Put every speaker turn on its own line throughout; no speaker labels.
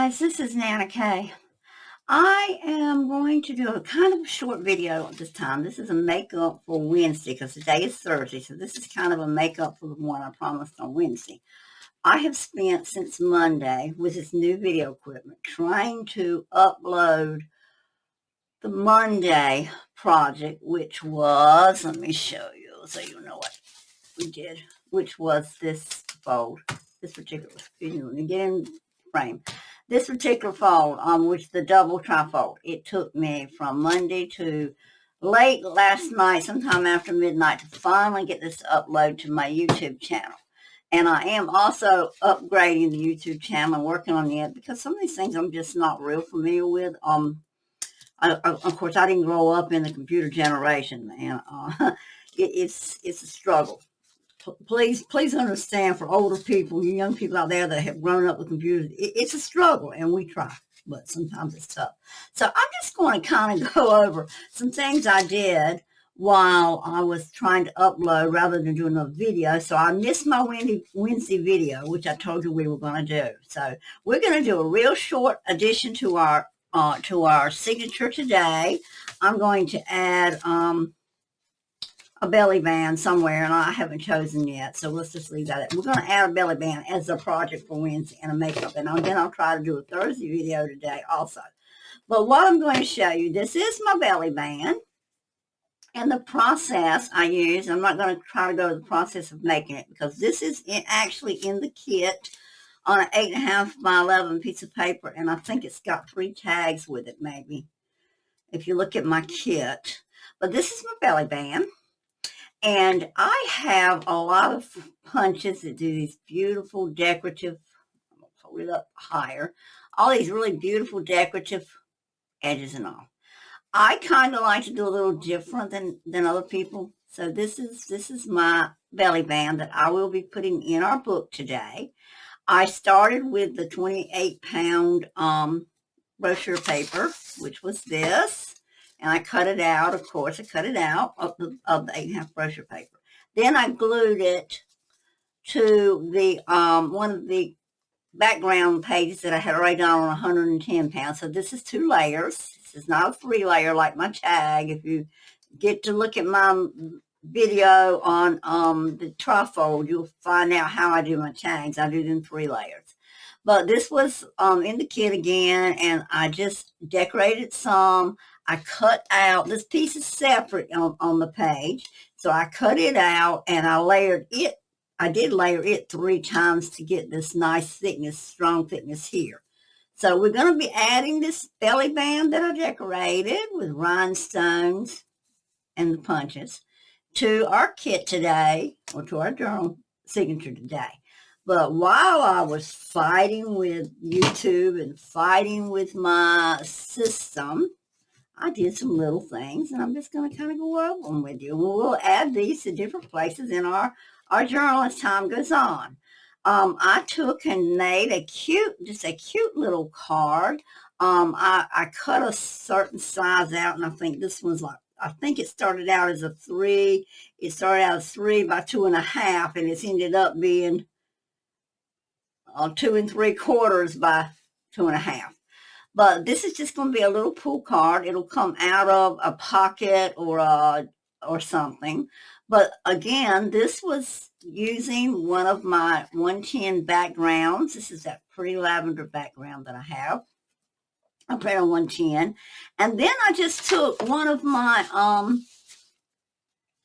guys, this is NanaKaye. I am going to do a kind of short video at this time. This is a makeup for Wednesday because today is Thursday, so this is kind of a makeup for the one I promised on Wednesday. I have spent since Monday with this new video equipment trying to upload the Monday project, which was, let me show you so you know what we did, which was this fold, this particular, excuse me, let me get in frame. This particular fold, which the double trifold, it took me from Monday to late last night, sometime after midnight, to finally get this upload to my YouTube channel. And I am also upgrading the YouTube channel and working on it because some of these things I'm just not real familiar with. Of course, I didn't grow up in the computer generation, and it's a struggle. Please understand, for older people, you young people out there that have grown up with computers, it's a struggle, and we try, but sometimes it's tough. So I'm just going to kind of go over some things I did while I was trying to upload rather than do another video. So I missed my Wednesday video, which I told you we were going to do. So we're going to do a real short addition to our signature today. I'm going to add a belly band somewhere, and I haven't chosen yet, so let's just leave that. We're going to add a belly band as a project for Wednesday and a makeup, and then I'll try to do a Thursday video today also. But what I'm going to show you, this is my belly band, and the process I use, I'm not going to try to go to the process of making it because this is actually in the kit on an 8.5 by 11 piece of paper, and I think it's got 3 tags with it maybe, if you look at my kit. But this is my belly band. And I have a lot of punches that do these beautiful decorative, I'm going to hold it up higher, all these really beautiful decorative edges and all. I kind of like to do a little different than other people. So this is my belly band that I will be putting in our book today. I started with the 28-pound brochure paper, which was this. And I cut it out, of course, I cut it out of the 8.5 brochure paper. Then I glued it to the one of the background pages that I had already done on 110 pounds. So this is 2 layers. This is not a 3-layer like my tag. If you get to look at my video on the trifold, you'll find out how I do my tags. I do them 3 layers. But this was in the kit again, and I just decorated some. I cut out, this piece is separate on the page, so I cut it out and I layered it. I did layer it 3 times to get this nice thickness, strong thickness here. So we're going to be adding this belly band that I decorated with rhinestones and the punches to our kit today, or to our journal signature today. But while I was fighting with YouTube and fighting with my system, I did some little things, and I'm just going to kind of go over them with you. We'll add these to different places in our journal as time goes on. I took and made just a cute little card. I cut a certain size out, and I think this one's like, I think it started out as a 3. It started out as 3 by 2.5, and it's ended up being 2 3/4 by 2.5. But this is just going to be a little pull card. It'll come out of a pocket or something. But again, this was using one of my 110 backgrounds. This is that pretty lavender background that I have. I put it on 110. And then I just took one of my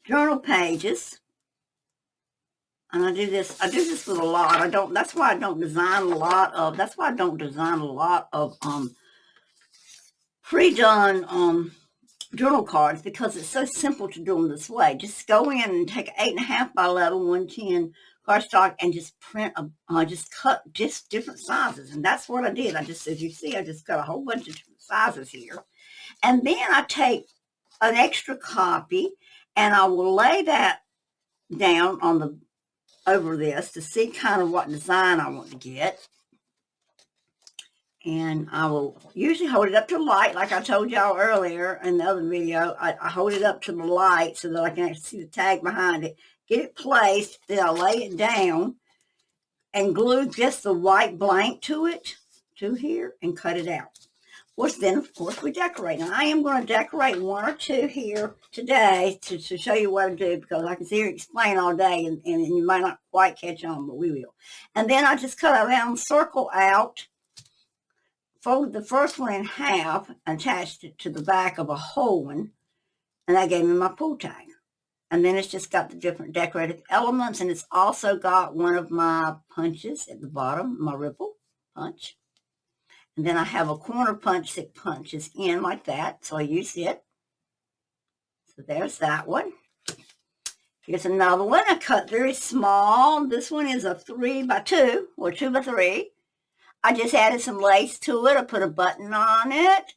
journal pages. And I do this with a lot. That's why I don't design a lot of pre-done journal cards, because it's so simple to do them this way. Just go in and take an 8.5 by 11 110 cardstock and just print just cut just different sizes. And that's what I did. As you see, I just cut a whole bunch of different sizes here. And then I take an extra copy and I will lay that down over this to see kind of what design I want to get. And I will usually hold it up to the light, like I told y'all earlier in the other video. I hold it up to the light so that I can actually see the tag behind it. Get it placed, then I'll lay it down and glue just the white blank to it, to here and cut it out. Then, of course, we decorate. Now, I am going to decorate one or two here today to show you what to do, because I can see you explain all day, and you might not quite catch on, but we will. And then I just cut a round circle out, folded the first one in half, attached it to the back of a whole one, and that gave me my pull tag. And then it's just got the different decorative elements, and it's also got one of my punches at the bottom, my ripple punch. And then I have a corner punch that punches in like that, so I use it. So there's that one. Here's another one I cut very small. This one is a 3x2 or 2x3. I just added some lace to it. I put a button on it.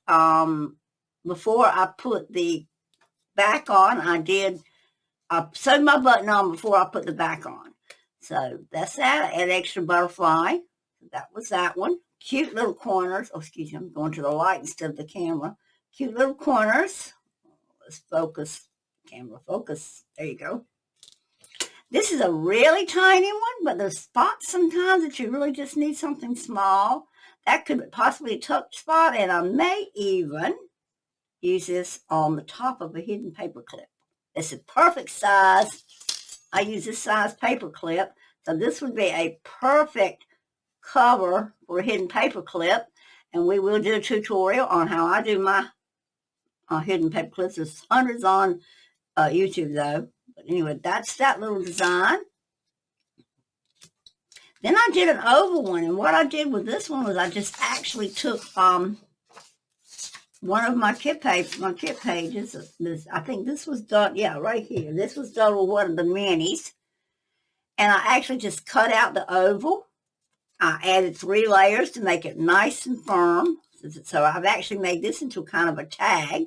Before I put the back on, I sewed my button on before I put the back on. So that's that. I add extra butterfly. That was that one. Cute little corners. Oh, excuse me, I'm going to the light instead of the camera. Cute little corners. Let's focus. Camera focus. There you go. This is a really tiny one, but there's spots sometimes that you really just need something small. That could possibly a tuck spot, and I may even use this on the top of a hidden paper clip. It's a perfect size. I use this size paper clip, so this would be a perfect cover for a hidden paper clip, and we will do a tutorial on how I do my hidden paper clips. There's hundreds on YouTube though, but anyway, that's that little design. Then I did an oval one, and what I did with this one was I just actually took one of my kit pages. I think this was done, yeah, right here. This was done with one of the minis, and I actually just cut out the oval. I added 3 layers to make it nice and firm. So I've actually made this into kind of a tag.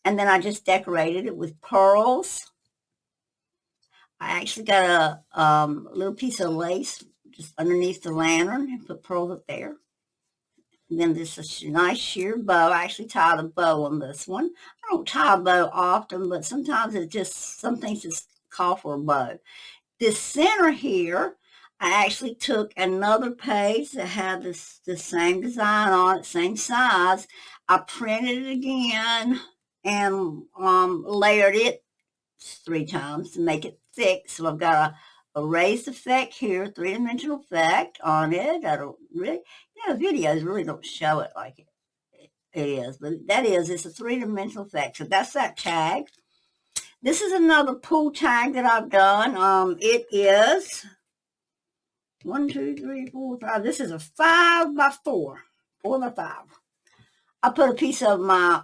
And then I just decorated it with pearls. I actually got a little piece of lace just underneath the lantern and put pearls up there. And then this is a nice sheer bow. I actually tied a bow on this one. I don't tie a bow often, but sometimes some things just call for a bow. This center here, I actually took another page that had the same design on it, same size. I printed it again and layered it 3 times to make it thick. So I've got a raised effect here, 3-dimensional effect on it. I don't really, videos really don't show it like it is, but it's a 3-dimensional effect. So that's that tag. This is another pull tag that I've done. It is 1, 2, 3, 4, 5. This is a 5x4, 4x5. I put a piece of my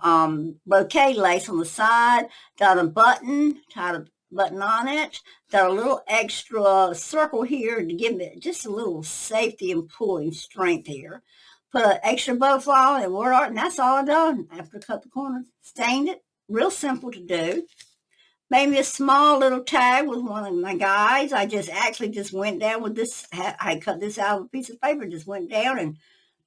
bouquet lace on the side, got a button, tied a button on it, got a little extra circle here to give it just a little safety and pulling strength here. Put an extra butterfly and word art, and that's all I done after I cut the corners. Stained it, real simple to do. Made me a small little tag with one of my guys. I actually went down with this. I cut this out of a piece of paper, just went down and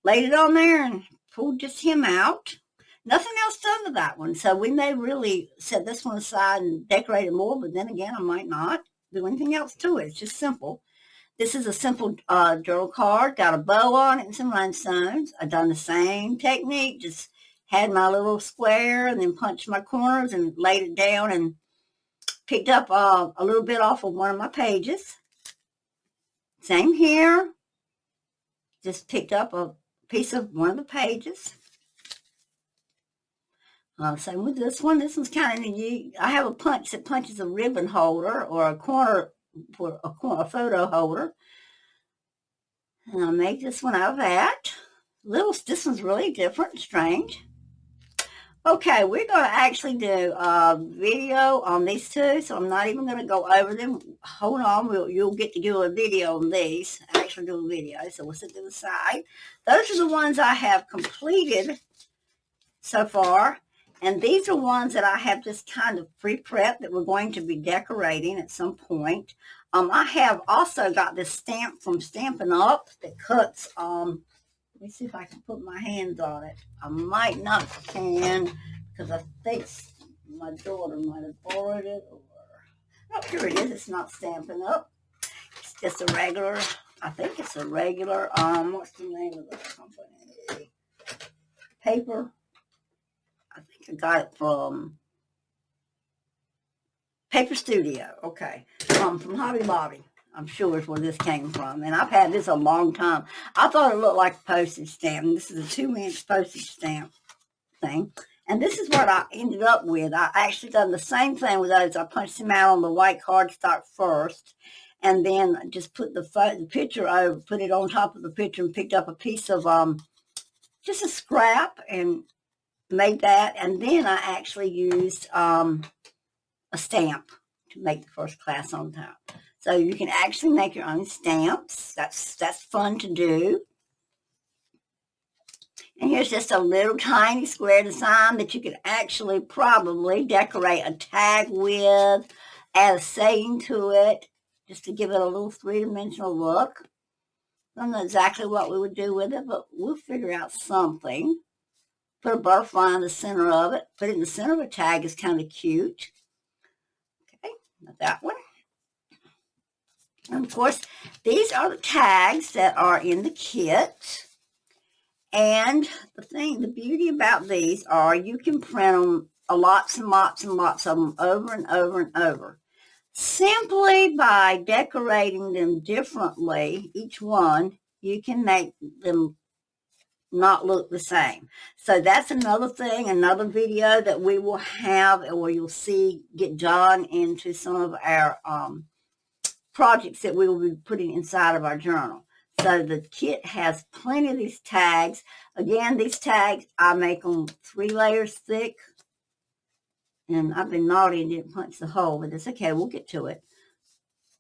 laid it on there and pulled just him out. Nothing else done to that one. So we may really set this one aside and decorate it more, but then again, I might not do anything else to it. It's just simple. This is a simple journal card. Got a bow on it and some rhinestones. I've done the same technique. Just had my little square and then punched my corners and laid it down and picked up a little bit off of one of my pages. Same here. Just picked up a piece of one of the pages. Same with this one. This one's kind of neat. I have a punch that punches a ribbon holder or a corner for a photo holder. And I'll make this one out of that. This one's really different and strange. Okay, we're going to actually do a video on these two, so I'm not even going to go over them. Hold on, you'll get to do a video on these. Actually do a video, so we'll sit to the side. Those are the ones I have completed so far, and these are ones that I have just kind of pre-prepped that we're going to be decorating at some point. I have also got this stamp from Stampin' Up! That cuts, let me see if I can put my hands on it. I might not can, because I think my daughter might have borrowed it. Oh, here it is. It's not Stampin' Up! It's just a regular I think it's a regular, what's the name of the company? Paper. I think I got it from Paper Studio. Okay. From Hobby Lobby. I'm sure is where this came from. And I've had this a long time. I thought it looked like a postage stamp. And this is a 2-inch postage stamp thing. And this is what I ended up with. I actually done the same thing with those. I punched them out on the white cardstock first. And then just put the picture over, put it on top of the picture and picked up a piece of just a scrap and made that. And then I actually used a stamp to make the first class on top. So you can actually make your own stamps. That's fun to do. And here's just a little tiny square design that you could actually probably decorate a tag with, add a saying to it, just to give it a little 3-dimensional look. I don't know exactly what we would do with it, but we'll figure out something. Put a butterfly in the center of it. Put it in the center of a tag is kind of cute. Okay, not that one. And of course, these are the tags that are in the kit. And the beauty about these are you can print them lots and lots and lots of them over and over and over. Simply by decorating them differently, each one, you can make them not look the same. So that's another thing, another video that we will have, where you'll see, get John into some of our projects that we will be putting inside of our journal. So the kit has plenty of these tags. Again, these tags, I make them 3 layers thick. And I've been naughty and didn't punch the hole, but it's okay. We'll get to it.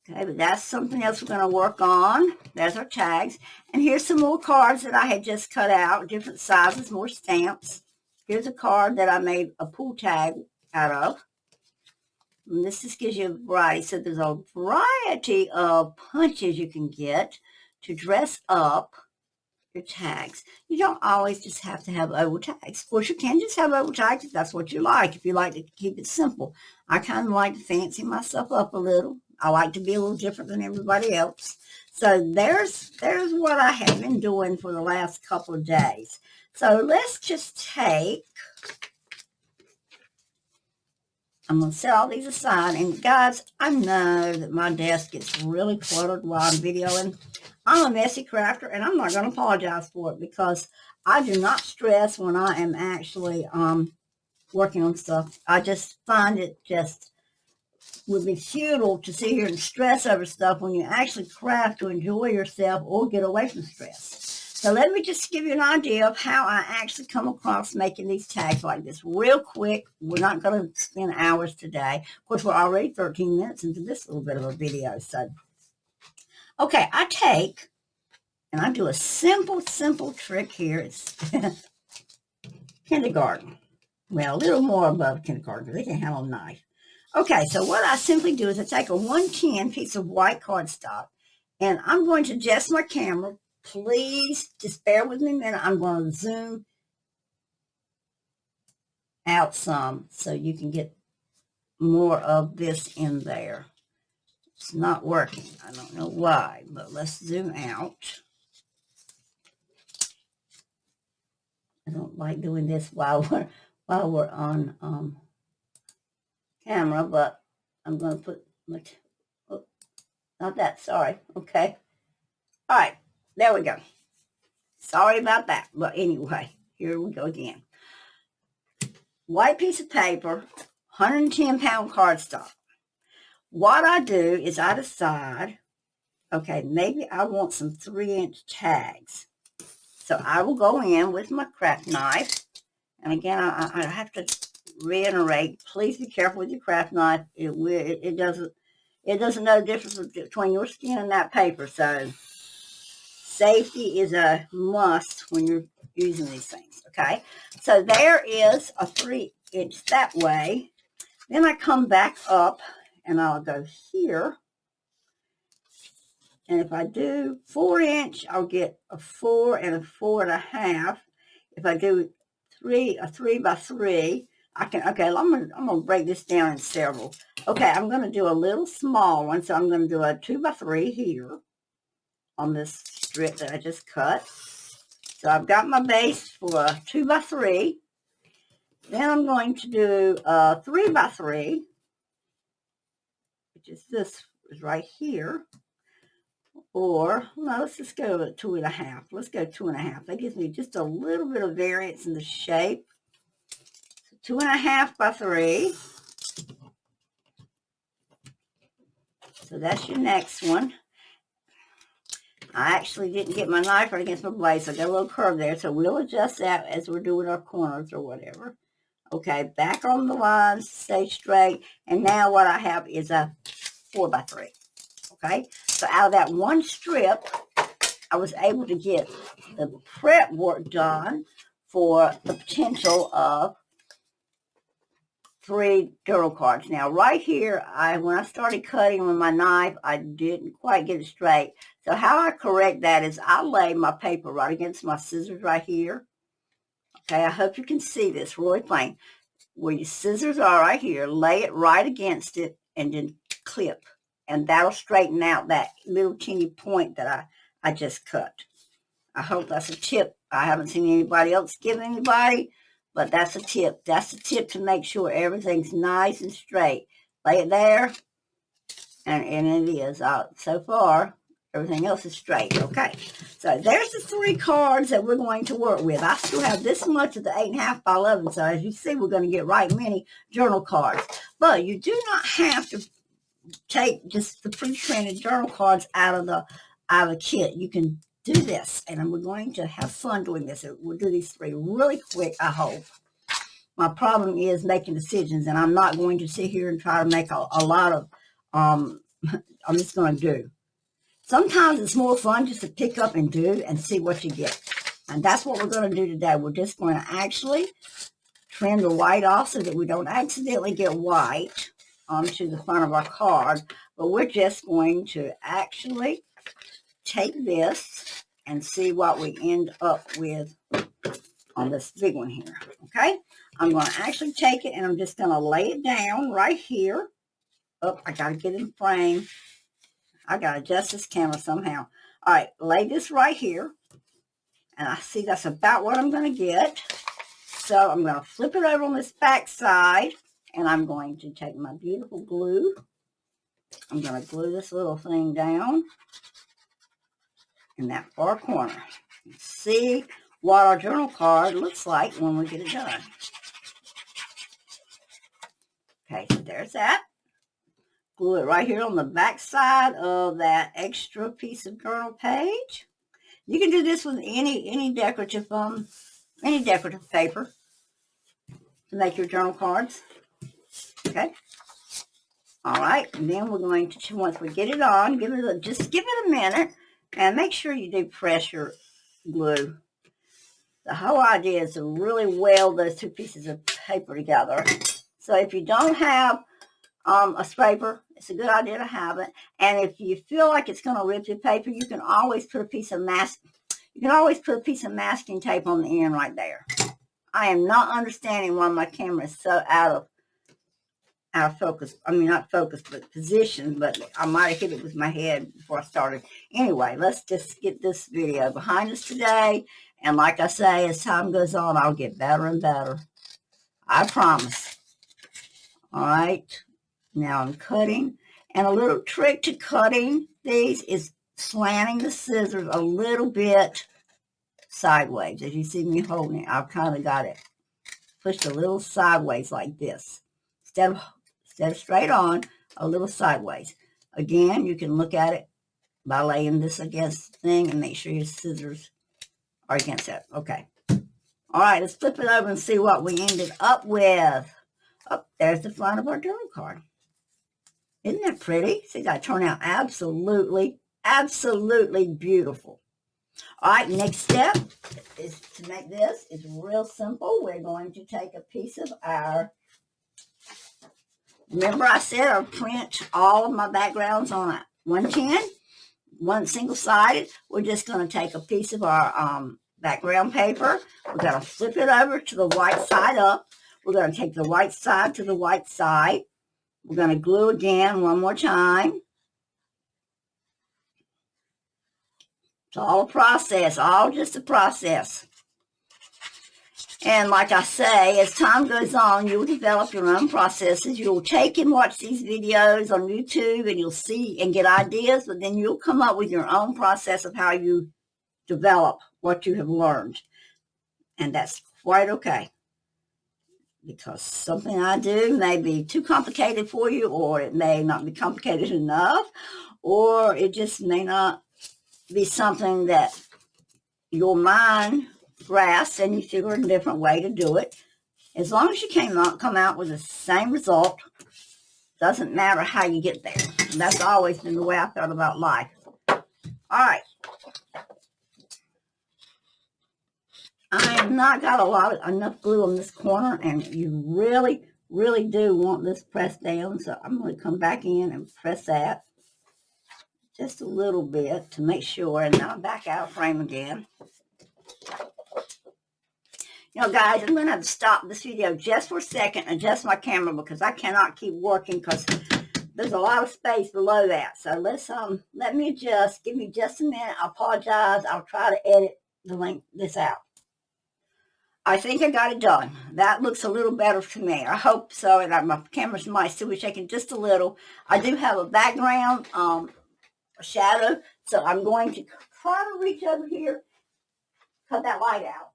Okay, but that's something else we're going to work on. There's our tags. And here's some more cards that I had just cut out, different sizes, more stamps. Here's a card that I made a pull tag out of. And this just gives you a variety. So there's a variety of punches you can get to dress up your tags. You don't always just have to have oval tags. Of course, you can just have oval tags if that's what you like, if you like to keep it simple. I kind of like to fancy myself up a little. I like to be a little different than everybody else. So there's what I have been doing for the last couple of days. So let's just take, I'm going to set all these aside. And guys, I know that my desk gets really cluttered while I'm videoing. I'm a messy crafter, and I'm not going to apologize for it, because I do not stress when I am actually working on stuff. I just find it just would be futile to sit here and stress over stuff when you actually craft to enjoy yourself or get away from stress. So let me just give you an idea of how I actually come across making these tags like this real quick. We're not going to spend hours today. Of course, we're already 13 minutes into this little bit of a video. So, okay, I take and I do a simple trick here. It's kindergarten. Well, a little more above kindergarten because they can handle a knife. Okay, so what I simply do is I take a 110 piece of white cardstock, and I'm going to adjust my camera. Please just bear with me a minute. I'm going to zoom out some so you can get more of this in there. It's not working. I don't know why, but let's zoom out. I don't like doing this while we're on camera, but I'm going to put my, oh, not that, sorry. Okay. All right. There we go. Sorry about that. But anyway, here we go again. White piece of paper, 110-pound cardstock. What I do is I decide, okay, maybe I want some 3-inch tags. So I will go in with my craft knife. And again, I have to reiterate, please be careful with your craft knife. It doesn't know the difference between your skin and that paper. So safety is a must when you're using these things, okay? So there is a 3-inch that way. Then I come back up and I'll go here. And if I do 4-inch, I'll get a 4 and a 4.5. If I do a 3 by 3, I can, okay, I'm gonna break this down in several. Okay, I'm gonna do a little small one. So I'm gonna do a 2 by 3 here. on this strip that I just cut. So I've got my base for a 2x3. Then I'm going to do a 3x3, which is this is right here. Or, no, let's just go at 2.5. Let's go 2.5. That gives me just a little bit of variance in the shape. So 2.5x3. So that's your next one. I actually didn't get my knife right against my blade, so I got a little curve there. So we'll adjust that as we're doing our corners or whatever. Okay, back on the lines, stay straight. And now what I have is a 4x3. Okay, so out of that one strip, I was able to get the prep work done for the potential of 3 journal cards. Now, right here, when I started cutting with my knife, I didn't quite get it straight. So how I correct that is I lay my paper right against my scissors right here. Okay, I hope you can see this really plain. Where your scissors are right here, lay it right against it and then clip. And that'll straighten out that little teeny point that I just cut. I hope that's a tip. I haven't seen anybody else give anybody, but that's a tip. That's a tip to make sure everything's nice and straight. Lay it there, and it is. So far, everything else is straight. Okay, so there's the 3 cards that we're going to work with. I still have this much of the 8.5 by 11, so as you see, we're going to get right many journal cards. But you do not have to take just the pre-printed journal cards out of the kit. You can do this, and we're going to have fun doing this. We'll do these 3 really quick, I hope. My problem is making decisions, and I'm not going to sit here and try to make a lot of, I'm just going to do. Sometimes it's more fun just to pick up and do and see what you get. And that's what we're going to do today. We're just going to actually trim the white off so that we don't accidentally get white onto the front of our card. But we're just going to actually take this and see what we end up with on this big one here. Okay? I'm going to actually take it and I'm just going to lay it down right here. Oh, I got to get in frame. I got to adjust this camera somehow. All right, lay this right here. And I see that's about what I'm going to get. So I'm going to flip it over on this back side. And I'm going to take my beautiful glue. I'm going to glue this little thing down in that far corner. See what our journal card looks like when we get it done. Okay, so there's that. Glue it right here on the back side of that extra piece of journal page. You can do this with any decorative paper to make your journal cards. Okay. All right. And then we're going to, once we get it on, just give it a minute and make sure you do pressure glue. The whole idea is to really weld those 2 pieces of paper together. So if you don't have a scraper, it's a good idea to have it. And if you feel like it's going to rip your paper, you can always put a piece of masking tape on the end right there. I am not understanding why my camera is so out of focus. I mean, not focus, but position. But I might have hit it with my head before I started. Anyway, let's just get this video behind us today. And like I say, as time goes on, I'll get better and better. I promise. All right. Now I'm cutting. And a little trick to cutting these is slanting the scissors a little bit sideways. As you see me holding it, I've kind of got it pushed a little sideways like this. Instead of straight on, a little sideways. Again, you can look at it by laying this against the thing and make sure your scissors are against it. Okay. All right, let's flip it over and see what we ended up with. Oh, there's the front of our journal card. Isn't that pretty? See, that turned out absolutely, absolutely beautiful. All right, next step is to make this. It's real simple. We're going to take a piece of our, remember I said I print all of my backgrounds on a 110, one single-sided. We're just going to take a piece of our background paper. We're going to flip it over to the white side up. We're going to take the white side to the white side. We're going to glue again one more time. It's all a process, all just a process. And like I say, as time goes on, you'll develop your own processes. You'll take and watch these videos on YouTube and you'll see and get ideas, but then you'll come up with your own process of how you develop what you have learned. And that's quite okay. Because something I do may be too complicated for you, or it may not be complicated enough, or it just may not be something that your mind grasps and you figure a different way to do it. As long as you come out with the same result, doesn't matter how you get there. And that's always been the way I felt about life. All right. I have not got enough glue on this corner, and you really, really do want this pressed down. So I'm going to come back in and press that just a little bit to make sure, and then I'll back out of frame again. You know, guys, I'm going to have to stop this video just for a second and adjust my camera because I cannot keep working because there's a lot of space below that. So let me adjust. Give me just a minute. I apologize. I'll try to edit this out. I think I got it done. That looks a little better to me. I hope so. And my camera's might still be shaking just a little. I do have a background, a shadow. So I'm going to try to reach over here, cut that light out.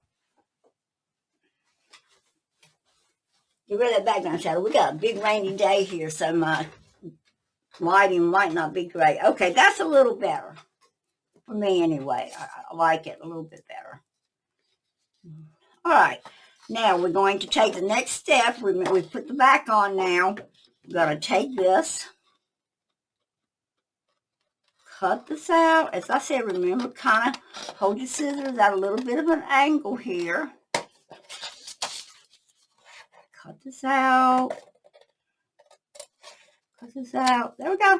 Get rid of that background shadow. We got a big rainy day here, so my lighting might not be great. Okay, that's a little better. For me anyway. I like it a little bit better. All right, now we're going to take the next step. We put the back on now. We're going to take this, cut this out. As I said, remember, kind of hold your scissors at a little bit of an angle here. Cut this out. Cut this out. There we go.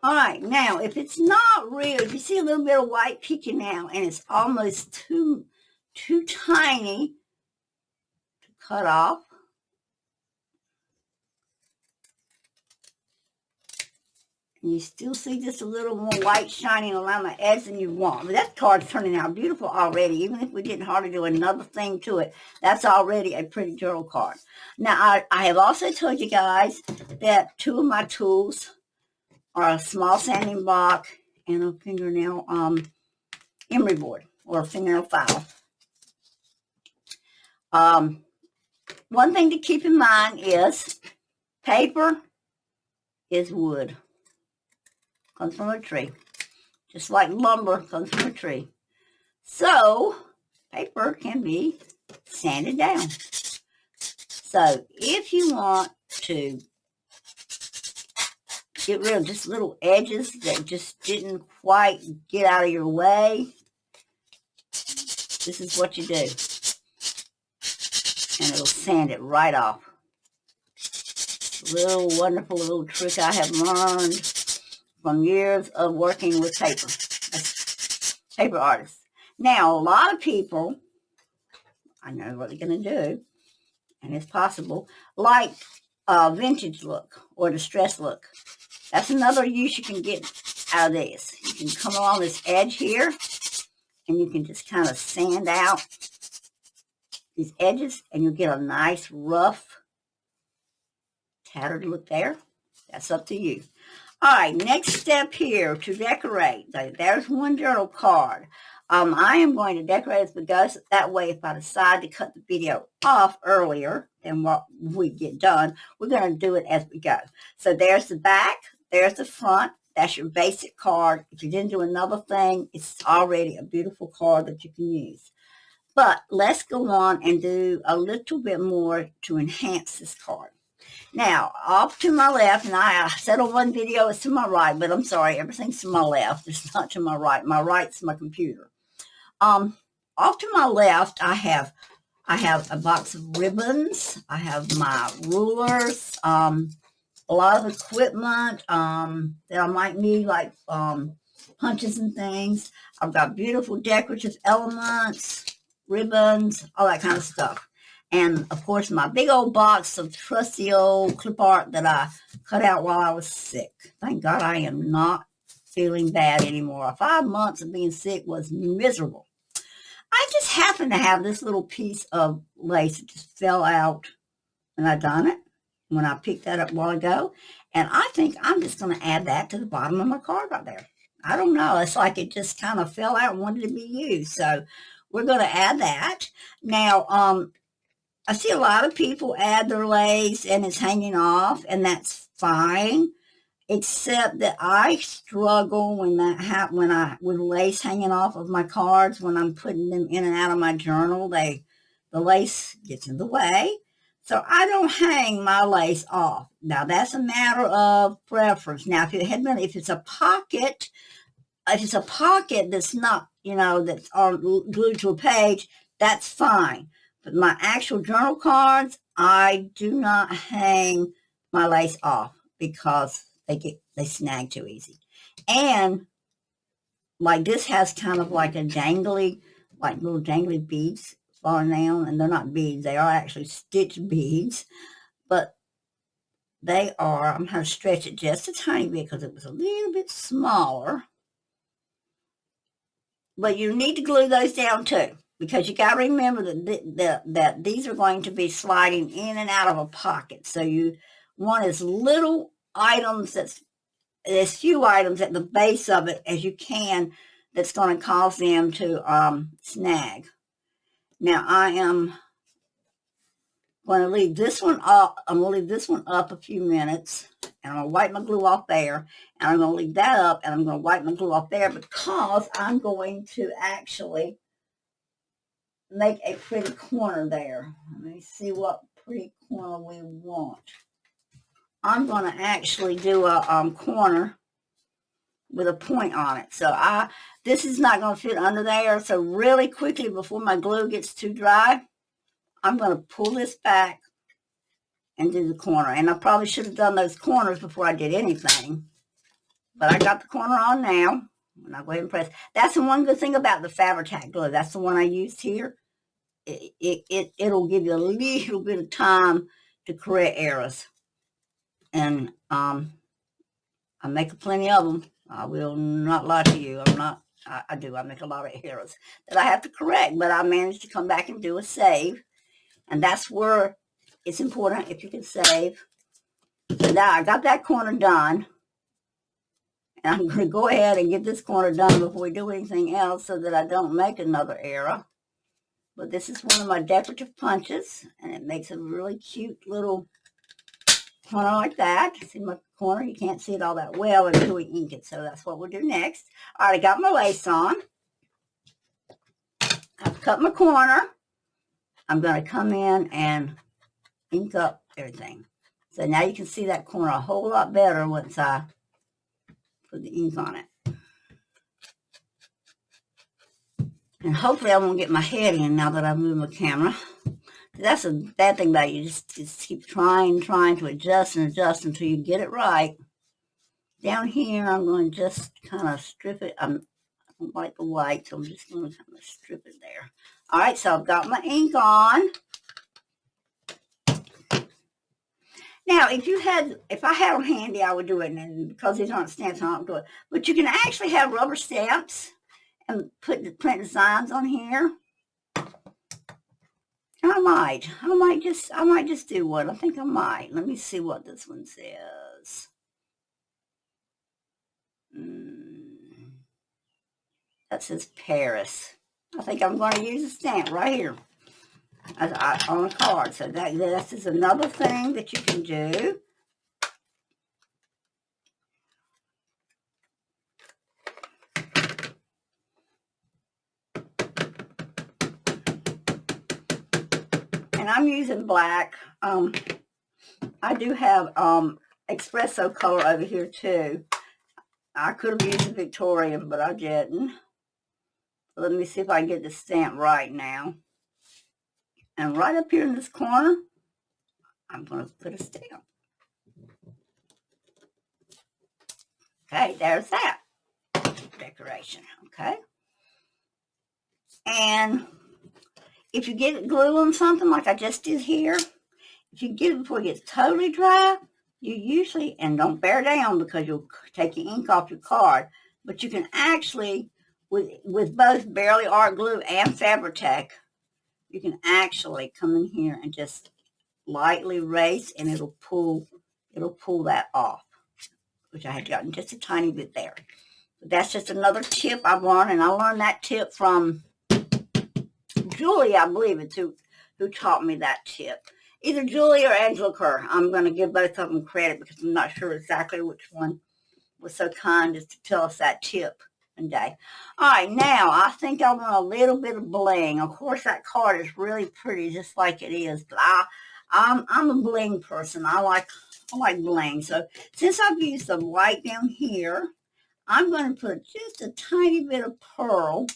All right, now, if it's not real, if you see a little bit of white peeking out and it's almost too tiny to cut off. And you still see just a little more white shining around the edge than you want. But that card's turning out beautiful already. Even if we didn't hardly do another thing to it, that's already a pretty journal card. Now, I have also told you guys that two of my tools are a small sanding block and a fingernail emery board or a fingernail file. One thing to keep in mind is paper is wood. Comes from a tree. Just like lumber comes from a tree. So, paper can be sanded down. So, if you want to get rid of just little edges that just didn't quite get out of your way, this is what you do. And it'll sand it right off. Little wonderful little trick I have learned from years of working with paper. Paper artists. Now, a lot of people, I know what they're going to do, and it's possible, like a vintage look or distress look. That's another use you can get out of this. You can come along this edge here, and you can just kind of sand out these edges, and you'll get a nice rough tattered look there. That's up to you. All right, next step here to decorate. There's one journal card. I am going to decorate as we go. So that way, if I decide to cut the video off earlier than what we get done, we're going to do it as we go. So there's the back. There's the front. That's your basic card. If you didn't do another thing, it's already a beautiful card that you can use. But let's go on and do a little bit more to enhance this card. Now, off to my left, and I said on one video it's to my right, but I'm sorry, everything's to my left. It's not to my right. My right's my computer. Off to my left, I have a box of ribbons. I have my rulers, a lot of equipment that I might need, like punches and things. I've got beautiful decorative elements, ribbons, all that kind of stuff. And, of course, my big old box of trusty old clip art that I cut out while I was sick. Thank God I am not feeling bad anymore. 5 months of being sick was miserable. I just happened to have this little piece of lace that just fell out when I done it, when I picked that up a while ago. And I think I'm just going to add that to the bottom of my card right there. I don't know. It's like it just kind of fell out and wanted to be used. So we're going to add that. Now, I see a lot of people add their lace and it's hanging off, and that's fine. Except that I struggle when with lace hanging off of my cards when I'm putting them in and out of my journal. The lace gets in the way, so I don't hang my lace off. Now that's a matter of preference. Now if it's a pocket that's not that's glued to a page, that's fine. But my actual journal cards, I do not hang my lace off because they snag too easy. And like this has kind of like a dangly, like little dangly beads falling down, and they're not beads, they are actually stitched beads, but I'm going to stretch it just a tiny bit because it was a little bit smaller. But you need to glue those down too, because you got to remember that these are going to be sliding in and out of a pocket. So you want as little items, as few items at the base of it as you can that's going to cause them to snag. Now I am going to leave this one up. I'm going to leave this one up a few minutes, and I'm going to wipe my glue off there, and I'm going to leave that up, and I'm going to wipe my glue off there because I'm going to actually make a pretty corner there. Let me see what pretty corner we want. I'm going to actually do a corner with a point on it. So this is not going to fit under there. So really quickly before my glue gets too dry, I'm going to pull this back and do the corner. And I probably should have done those corners before I did anything. But I got the corner on now. And I'll go ahead and press. That's the one good thing about the Fabri-Tac glue. That's the one I used here. It'll give you a little bit of time to correct errors. And I make plenty of them. I will not lie to you. I do. I make a lot of errors that I have to correct, but I managed to come back and do a save. And that's where it's important if you can save. So now I got that corner done. And I'm going to go ahead and get this corner done before we do anything else so that I don't make another error. But this is one of my decorative punches, and it makes a really cute little corner like that. See my corner? You can't see it all that well until we ink it, so that's what we'll do next. All right, I got my lace on. I've cut my corner. I'm going to come in and ink up everything. So now you can see that corner a whole lot better once I put the ink on it. And hopefully I won't get my head in now that I move my camera. That's a bad thing about it. You just keep trying to adjust and adjust until you get it right. Down here, I'm going to just kind of strip it. I don't like the white, so I'm just going to kind of strip it there. All right, so I've got my ink on. Now, if I had them handy, I would do it. And because these aren't stamps, I don't do it. But you can actually have rubber stamps and put the print designs on here. I might just do one. I think I might. Let me see what this one says. That says Paris. I think I'm going to use a stamp right here on a card. So this is another thing that you can do. And I'm using black. I do have espresso color over here too. I could have used a Victorian, but I didn't. Let me see if I can get the stamp right now. And right up here in this corner, I'm going to put a stamp. Okay, there's that decoration. Okay. And if you get glue on something like I just did here, if you get it before it gets totally dry, you usually, and don't bear down because you'll take your ink off your card, But you can actually, with both Barely Art Glue and Fabri-Tac, you can actually come in here and just lightly erase, and it'll pull that off, which I had gotten just a tiny bit there. But that's just another tip I've learned, and I learned that tip from Julie, I believe it's who taught me that tip. Either Julie or Angela Kerr. I'm going to give both of them credit because I'm not sure exactly which one was so kind as to tell us that tip one day. All right, now I think I want a little bit of bling. Of course, that card is really pretty, just like it is. But I'm a bling person. I like bling. So since I've used the white down here, I'm going to put just a tiny bit of pearl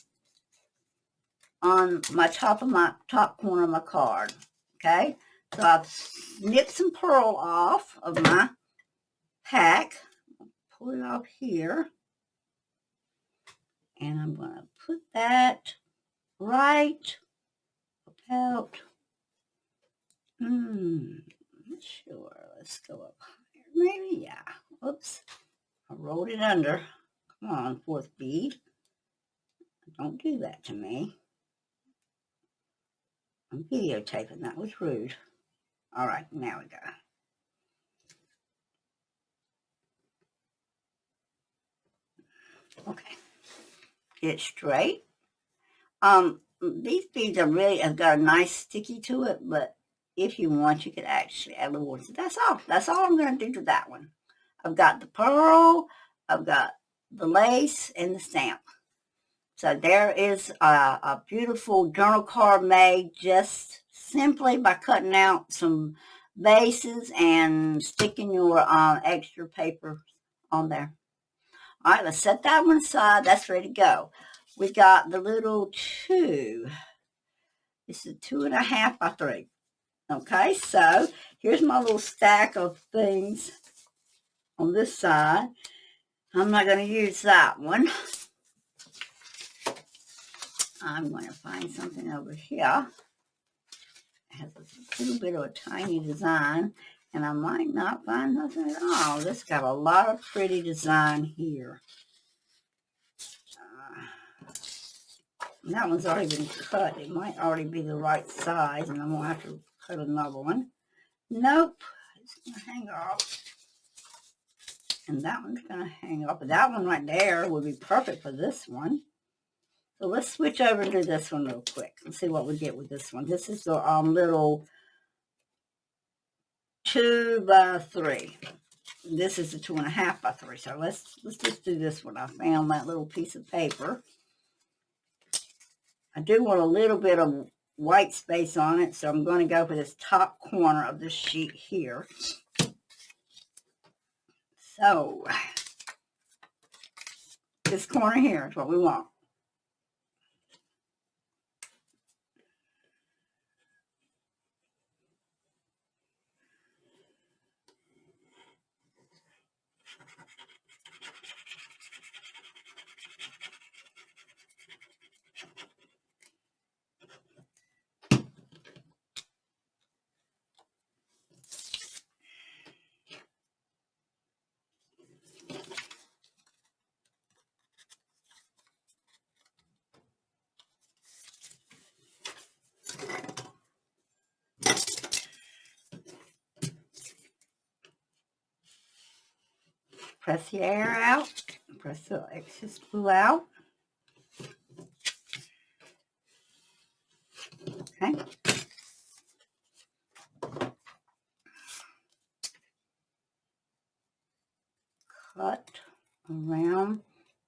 on my top corner of my card. Okay, so I've snipped some pearl off of my pack. Pull it off here, and I'm going to put that right about. Not sure. Let's go up higher. Maybe, yeah. Oops, I rolled it under. Come on, fourth bead. Don't do that to me. I'm videotaping. That was rude. All right, now we go. Okay, get straight. These beads have got a nice sticky to it, but if you want, you could actually add a little water. That's all. That's all I'm going to do to that one. I've got the pearl, I've got the lace, and the stamp. So there is a beautiful journal card made just simply by cutting out some bases and sticking your extra paper on there. All right, let's set that one aside. That's ready to go. We got the little 2. This is 2.5 by 3. Okay, so here's my little stack of things on this side. I'm not going to use that one. I'm going to find something over here. It has a little bit of a tiny design, and I might not find nothing at all. This got a lot of pretty design here. That one's already been cut. It might already be the right size, and I'm going to have to cut another one. Nope. It's going to hang off. And that one's going to hang off. But that one right there would be perfect for this one. So let's switch over to this one real quick and see what we get with this one. This is the little 2 by 3. This is the 2.5 by 3. So let's just do this one. I found that little piece of paper. I do want a little bit of white space on it, so I'm going to go for this top corner of this sheet here. So this corner here is what we want. Press the air out, press the excess glue out. Okay. Cut around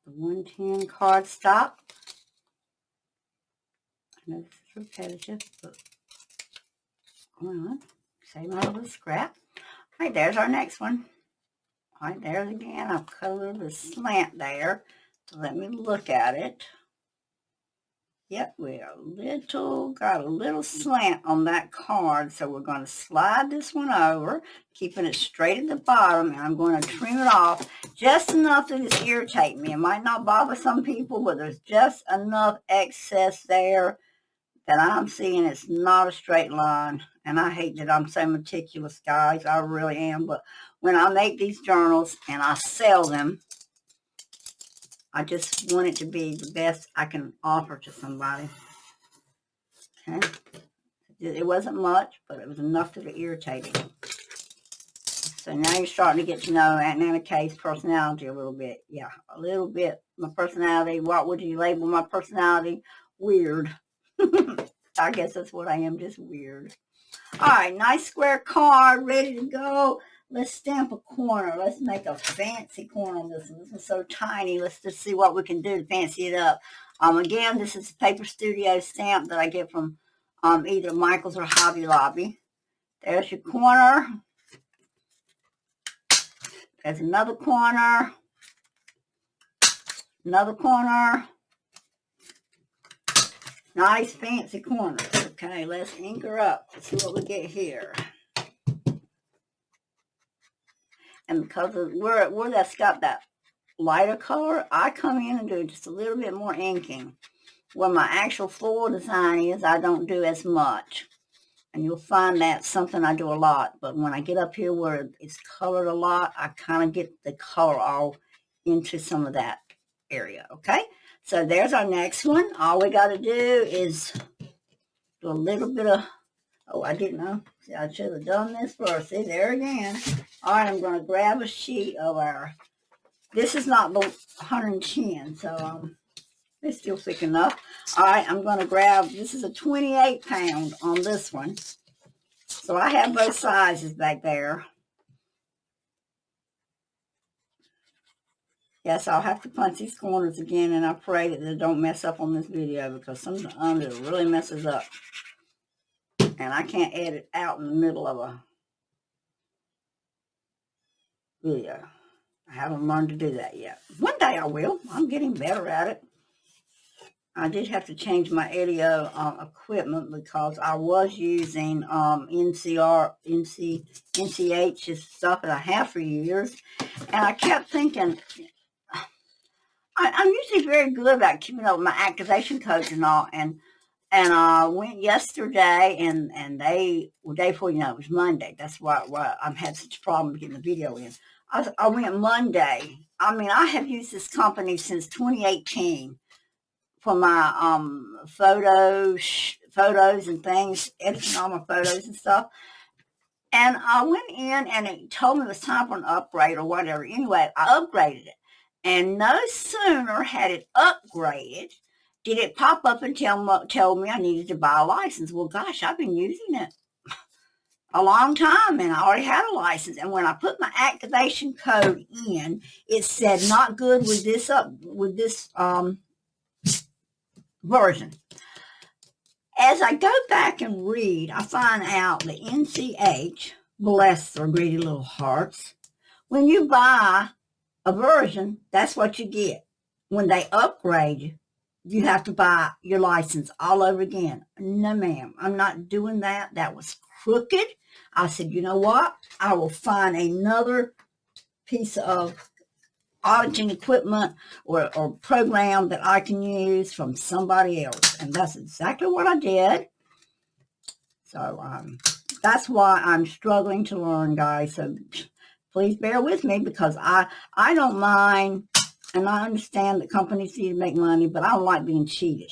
the 110 cardstock. I know this is repetitive, but hold on. Save my little scrap. All right, there's our next one. All right, there's again. I've cut a little bit of slant there. So let me look at it. Yep, we got a little slant on that card. So we're going to slide this one over, keeping it straight at the bottom. And I'm going to trim it off just enough that it's irritating me. It might not bother some people, but there's just enough excess there that I'm seeing it's not a straight line. And I hate that I'm so meticulous, guys. I really am. But when I make these journals and I sell them, I just want it to be the best I can offer to somebody. Okay. It wasn't much, but it was enough to be irritating. So now you're starting to get to know Aunt NanaKaye's personality a little bit. Yeah, a little bit. My personality, what would you label my personality? Weird. I guess that's what I am, just weird. All right, nice square card, ready to go. Let's stamp a corner. Let's make a fancy corner on this one. This one's so tiny. Let's just see what we can do to fancy it up. Again, this is a Paper Studio stamp that I get from either Michael's or Hobby Lobby. There's your corner. There's another corner. Another corner. Nice fancy corner. Okay, let's ink her up. Let's see what we get here. And because of where that's got that lighter color, I come in and do just a little bit more inking. Where my actual floral design is, I don't do as much. And you'll find that's something I do a lot. But when I get up here where it's colored a lot, I kind of get the color all into some of that area, okay? So there's our next one. All we got to do is do a little bit of, oh, I didn't know. See, I should have done this first. See, there again. All right, I'm going to grab a sheet of our, this is not the 110, so it's still thick enough. All right, I'm going to grab, this is a 28 pound on this one. So I have both sizes back there. Yes, I'll have to punch these corners again, and I pray that they don't mess up on this video because some of the under really messes up. And I can't edit out in the middle of a video. I haven't learned to do that yet. One day I will. I'm getting better at it. I did have to change my audio equipment because I was using NCH's stuff that I have for years. And I kept thinking, I'm usually very good about keeping up with my activation codes and all. And I went yesterday, and they, well, day before, it was Monday. That's why I've had such a problem getting the video in. I went Monday. I mean, I have used this company since 2018 for my photos and things, editing all my photos and stuff. And I went in, and it told me it was time for an upgrade or whatever. Anyway, I upgraded it. And no sooner had it upgraded did it pop up and tell me I needed to buy a license. Well, gosh, I've been using it a long time, and I already had a license. And when I put my activation code in, it said not good with this version. As I go back and read, I find out the NCH, bless their greedy little hearts, when you buy a version, that's what you get. When they upgrade, you have to buy your license all over again. No, ma'am, I'm not doing that. That was crooked. I said, you know what? I will find another piece of auditing equipment or program that I can use from somebody else. And that's exactly what I did. So that's why I'm struggling to learn, guys. So please bear with me, because I don't mind, and I understand that companies need to make money, but I don't like being cheated.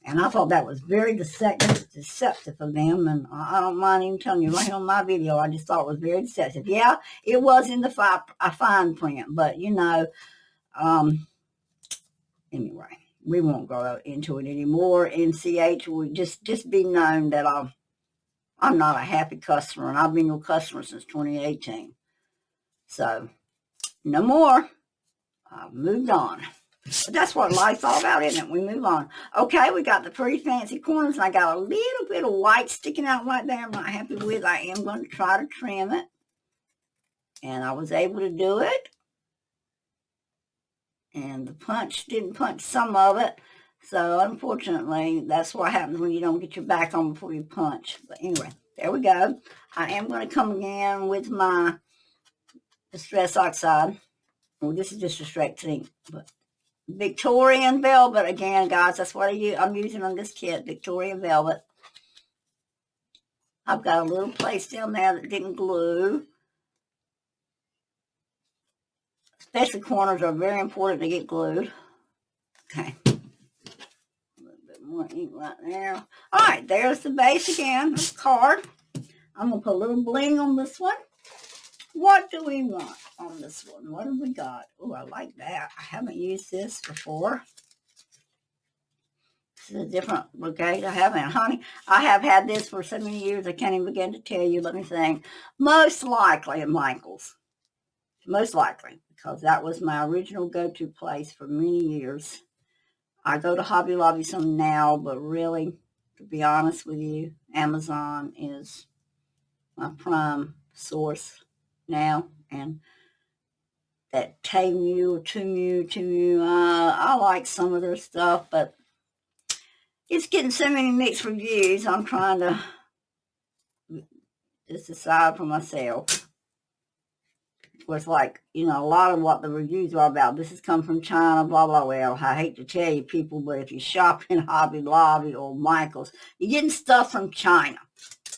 And I thought that was very deceptive of them, and I don't mind even telling you right here on my video, I just thought it was very deceptive. Yeah, it was in the fine print, but anyway, we won't go into it anymore. NCH will just be known that I'm not a happy customer, and I've been your customer since 2018. So, no more. I've moved on. But that's what life's all about, isn't it? We move on. Okay, we got the pretty fancy corners, and I got a little bit of white sticking out right there I'm not happy with. I am going to try to trim it. And I was able to do it. And the punch didn't punch some of it. So, unfortunately, that's what happens when you don't get your back on before you punch. But anyway, there we go. I am going to come again with my Distress Oxide. Well, this is just a straight zinc, but Victorian Velvet again, guys. That's what I'm using on this kit, Victorian Velvet. I've got a little place down there that didn't glue. Especially corners are very important to get glued. ink right there. All right, there's the base again, the card. I'm going to put a little bling on this one. What do we want on this one? What have we got? Oh, I like that. I haven't used this before. This is a different brigade. I haven't, honey. I have had this for so many years, I can't even begin to tell you. Let me think. Most likely at Michael's. Most likely, because that was my original go-to place for many years. I go to Hobby Lobby some now, but really, to be honest with you, Amazon is my prime source now. And that Temu, I like some of their stuff, but it's getting so many mixed reviews. I'm trying to just decide for myself. Was like, you know, a lot of what the reviews are about. This has come from China, blah, blah. Well, I hate to tell you people, but if you shop in Hobby Lobby or Michael's, you're getting stuff from China.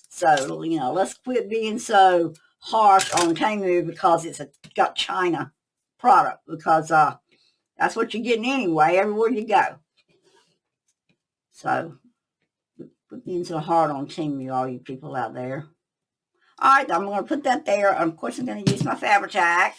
So, you know, let's quit being so harsh on Temu because it's got China product, because that's what you're getting anyway, everywhere you go. So, quit being so hard on Temu, all you people out there. All right, I'm going to put that there. Of course, I'm going to use my Fabri-Tac.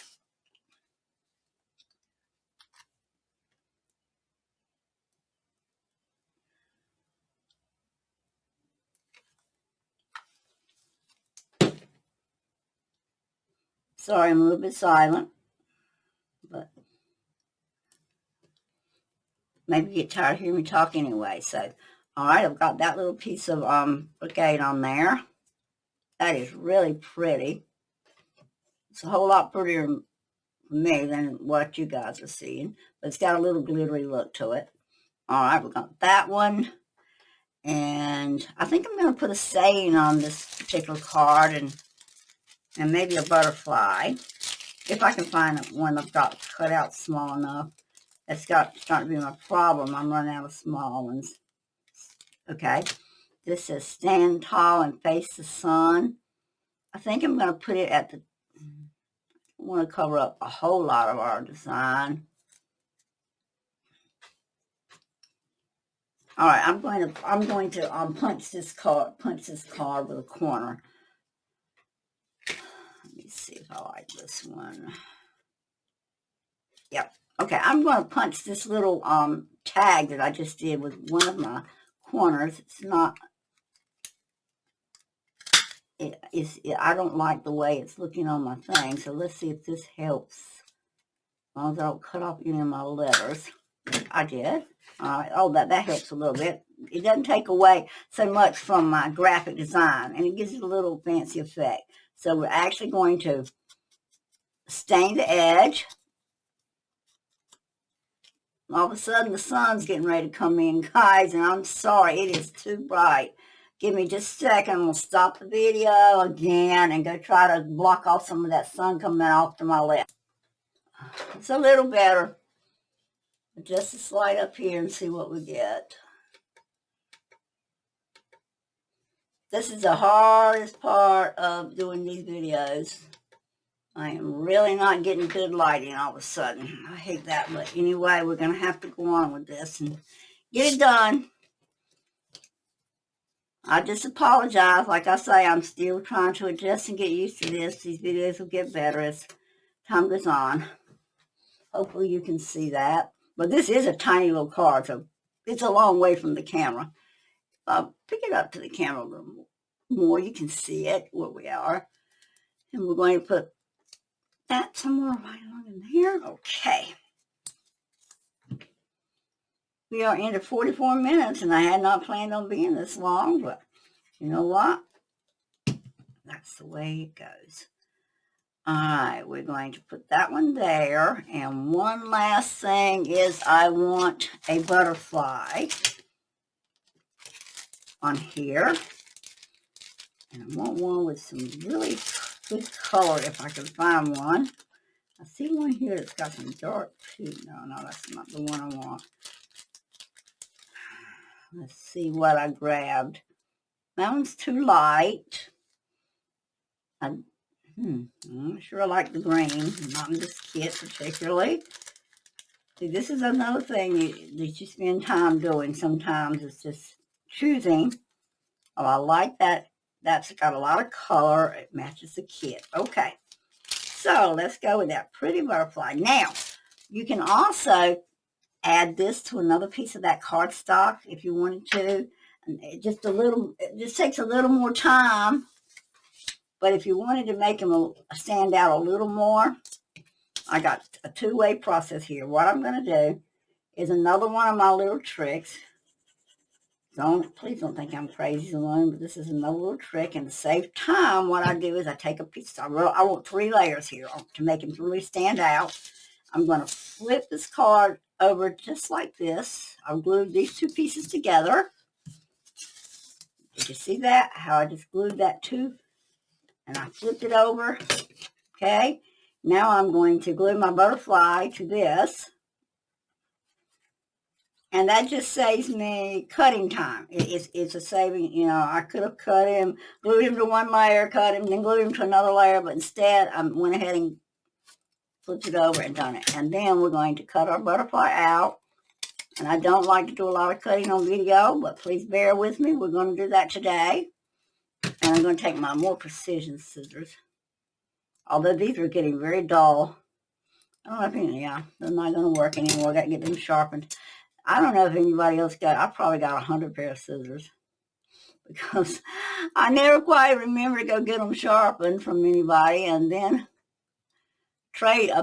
Sorry, I'm a little bit silent, but maybe you get tired of hearing me talk anyway. So, all right, I've got that little piece of brocade on there. That is really pretty. It's a whole lot prettier for me than what you guys are seeing, but it's got a little glittery look to it. All right, we've got that one. And I think I'm going to put a saying on this particular card and maybe a butterfly. If I can find one I've got cut out small enough. That's starting to be my problem. I'm running out of small ones. Okay. This says stand tall and face the sun. I think I'm going to put it at the, I want to cover up a whole lot of our design. All right, I'm going to punch this card with a corner. Let me see if I like this one. Yep. Okay, I'm going to punch this little tag that I just did with one of my corners. It's not. I don't like the way it's looking on my thing. So let's see if this helps. As long as I don't cut off any of my letters. I did. All right. Oh, that helps a little bit. It doesn't take away so much from my graphic design, and it gives it a little fancy effect. So we're actually going to stain the edge. All of a sudden, the sun's getting ready to come in, guys, and I'm sorry, it is too bright. Give me just a second. We'll stop the video again and go try to block off some of that sun coming off to my left. It's a little better. Just a slide up here and see what we get. This is the hardest part of doing these videos. I am really not getting good lighting all of a sudden. I hate that, but anyway, we're going to have to go on with this and get it done. I just apologize. Like I say, I'm still trying to adjust and get used to this. These videos will get better as time goes on. Hopefully you can see that. But this is a tiny little card, so it's a long way from the camera. I'll pick it up to the camera a little more. You can see it, where we are. And we're going to put that somewhere right along in here. Okay. We are into 44 minutes, and I had not planned on being this long, but you know what? That's the way it goes. All right, we're going to put that one there. And one last thing is I want a butterfly on here. And I want one with some really good color if I can find one. I see one here that's got some dark pink. No, that's not the one I want. Let's see what I grabbed. That one's too light. I'm not sure I like the green. Not in this kit particularly. See, this is another thing that you spend time doing sometimes. It's just choosing. Oh, I like that. That's got a lot of color. It matches the kit. Okay. So let's go with that pretty butterfly. Now, you can also add this to another piece of that cardstock if you wanted to. And it just takes a little more time. But if you wanted to make them stand out a little more, I got a two-way process here. What I'm going to do is another one of my little tricks. Please don't think I'm crazy alone, but this is another little trick. And to save time, what I do is I take a piece. I want 3 layers here to make them really stand out. I'm going to flip this card over just like this. I'll glue these 2 pieces together. Did you see that? How I just glued that 2, and I flipped it over. Okay. Now I'm going to glue my butterfly to this. And that just saves me cutting time. It's a saving, you know. I could have cut him, glued him to 1 layer, cut him, then glued him to another layer. But instead, I went ahead and flipped it over and done it. And then we're going to cut our butterfly out. And I don't like to do a lot of cutting on video, but please bear with me. We're going to do that today. And I'm going to take my more precision scissors. Although these are getting very dull. I don't know if they're not going to work anymore. I got to get them sharpened. I don't know if anybody else I probably got 100 pair of scissors because I never quite remember to go get them sharpened from anybody. And then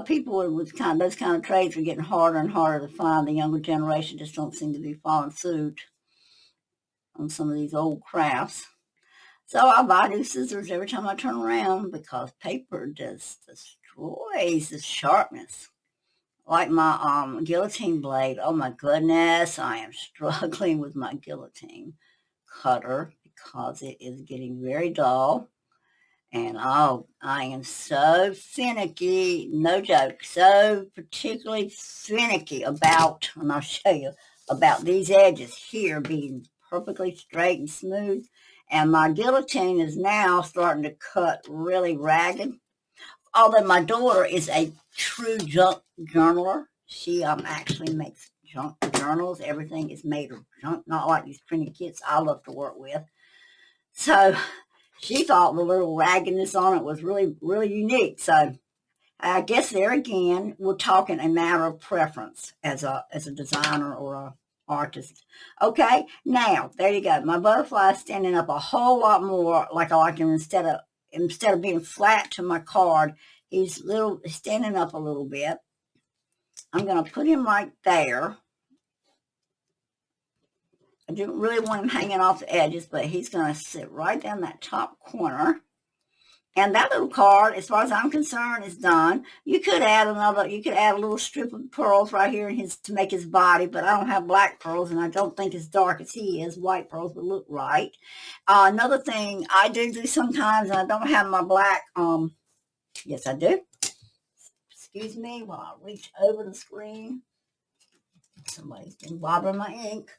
people with those kind of trades are getting harder and harder to find. The younger generation just don't seem to be following suit on some of these old crafts. So I buy new scissors every time I turn around because paper just destroys the sharpness. Like my guillotine blade. Oh my goodness, I am struggling with my guillotine cutter because it is getting very dull. And I am so finicky, no joke, so particularly finicky about, and I'll show you, about these edges here being perfectly straight and smooth. And my guillotine is now starting to cut really ragged. Although my daughter is a true junk journaler. She actually makes junk journals. Everything is made of junk, not like these printed kits I love to work with. So she thought the little raggedness on it was really, really unique. So I guess there again, we're talking a matter of preference as a designer or a artist. Okay, now there you go. My butterfly is standing up a whole lot more like I like him instead of being flat to my card. He's standing up a little bit. I'm going to put him right there. I didn't really want him hanging off the edges, but he's going to sit right down that top corner. And that little card, as far as I'm concerned, is done. You could add a little strip of pearls right here to make his body, but I don't have black pearls, and I don't think as dark as he is, white pearls would look right. Another thing I do sometimes, and I don't have my black, yes I do. Excuse me while I reach over the screen. Somebody's been bothering my ink.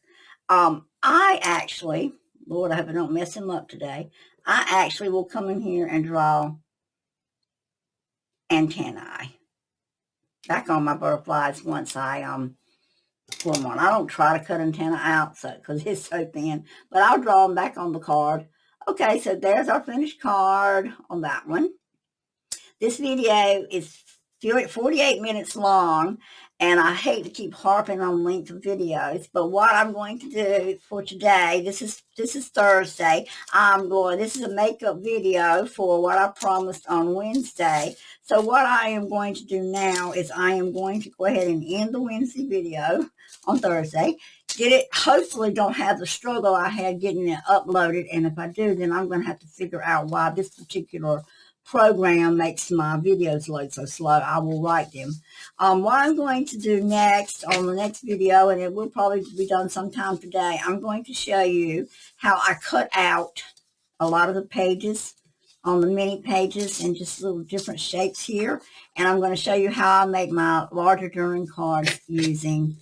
I actually, Lord, I hope I don't mess him up today. I actually will come in here and draw antennae back on my butterflies once I pull them on. I don't try to cut antenna out because it's so thin, but I'll draw them back on the card. Okay, so there's our finished card on that one. This video is 48 minutes long, and I hate to keep harping on length of videos, but what I'm going to do for today, this is Thursday, this is a makeup video for what I promised on Wednesday. So what I am going to do now is I am going to go ahead and end the Wednesday video on Thursday. Hopefully don't have the struggle I had getting it uploaded, and if I do, then I'm going to have to figure out why this particular program makes my videos load so slow. I will write them. What I'm going to do next on the next video, and it will probably be done sometime today, I'm going to show you how I cut out a lot of the pages on the mini pages in just little different shapes here. And I'm going to show you how I make my larger journaling cards using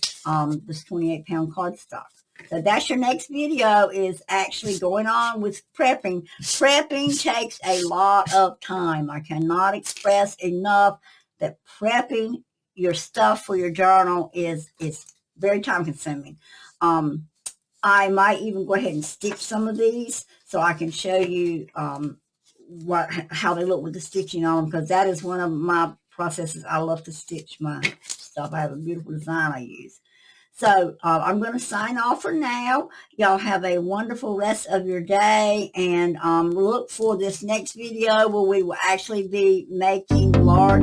this 28-pound cardstock. So that's your next video, is actually going on with prepping. Prepping takes a lot of time. I cannot express enough that prepping your stuff for your journal is very time consuming. I might even go ahead and stitch some of these so I can show you how they look with the stitching on them, because that is one of my processes. I love to stitch my stuff. I have a beautiful design I use. So I'm going to sign off for now. Y'all have a wonderful rest of your day, and look for this next video where we will actually be making large